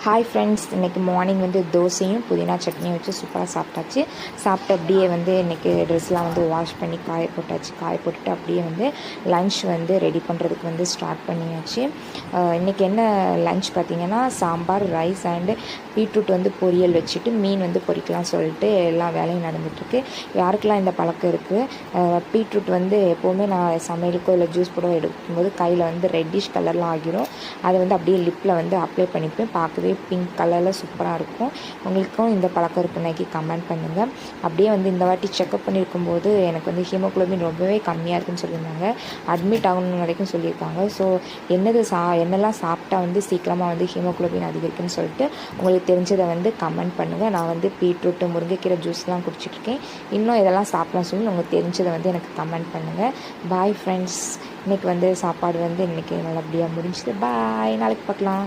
Hi friends, இன்றைக்கி morning வந்து தோசையும் புதினா சட்னியும் வச்சு சூப்பராக சாப்பிட்டாச்சு. சாப்பிட்டு அப்படியே வந்து இன்றைக்கி ட்ரெஸ்லாம் வந்து வாஷ் பண்ணி காய போட்டுட்டு அப்படியே வந்து லன்ச் வந்து ரெடி பண்ணுறதுக்கு வந்து ஸ்டார்ட் பண்ணியாச்சு. இன்றைக்கி என்ன லன்ச் பார்த்திங்கன்னா சாம்பார், ரைஸ் அண்டு பீட்ரூட் வந்து பொரியல் வச்சுட்டு மீன் வந்து பொரிக்கலாம் சொல்லிட்டு எல்லா வேலையும் நடந்துகிட்ருக்கு. யாருக்கெல்லாம் இந்த பழக்கம் இருக்குது, பீட்ரூட் வந்து எப்போவுமே நான் சமையலுக்கோ இல்லை ஜூஸ் போட எடுக்கும்போது கையில் வந்து ரெட்டிஷ் கலர்லாம் ஆகிரும். அதை வந்து அப்படியே லிப்பில் வந்து அப்ளை பண்ணிப்பேன். பார்க்கவே பிங்க் கலரில் சூப்பராக இருக்கும். உங்களுக்கும் இந்த பழக்கம் இருக்குன்னாக்கி கமெண்ட் பண்ணுங்கள். அப்படியே வந்து இந்த வாட்டி செக்அப் பண்ணியிருக்கும்போது எனக்கு வந்து ஹீமோக்ளோபின் ரொம்பவே கம்மியாக இருக்குதுன்னு சொல்லியிருந்தாங்க. அட்மிட் ஆகணும் வரைக்கும் சொல்லியிருக்காங்க. ஸோ என்னெல்லாம் சாப்பிட்டா வந்து சீக்கிரமாக வந்து ஹீமோக்ளோபின் அதிகரிக்குன்னு சொல்லிட்டு உங்களுக்கு தெரிஞ்சதை வந்து கமெண்ட் பண்ணுங்கள். நான் வந்து பீட்ரூட்டு, முருங்கைக்கீரை ஜூஸ்லாம் குடிச்சிட்ருக்கேன். இன்னும் இதெல்லாம் சாப்பிடலாம் சொல்லி உங்களுக்கு தெரிஞ்சதை வந்து எனக்கு கமெண்ட் பண்ணுங்கள். Bye friends. இன்றைக்கி வந்து சாப்பாடு வந்து இன்றைக்கி நல்லபடியாக முடிஞ்சுது. பாய், நாளைக்கு பார்க்கலாம்.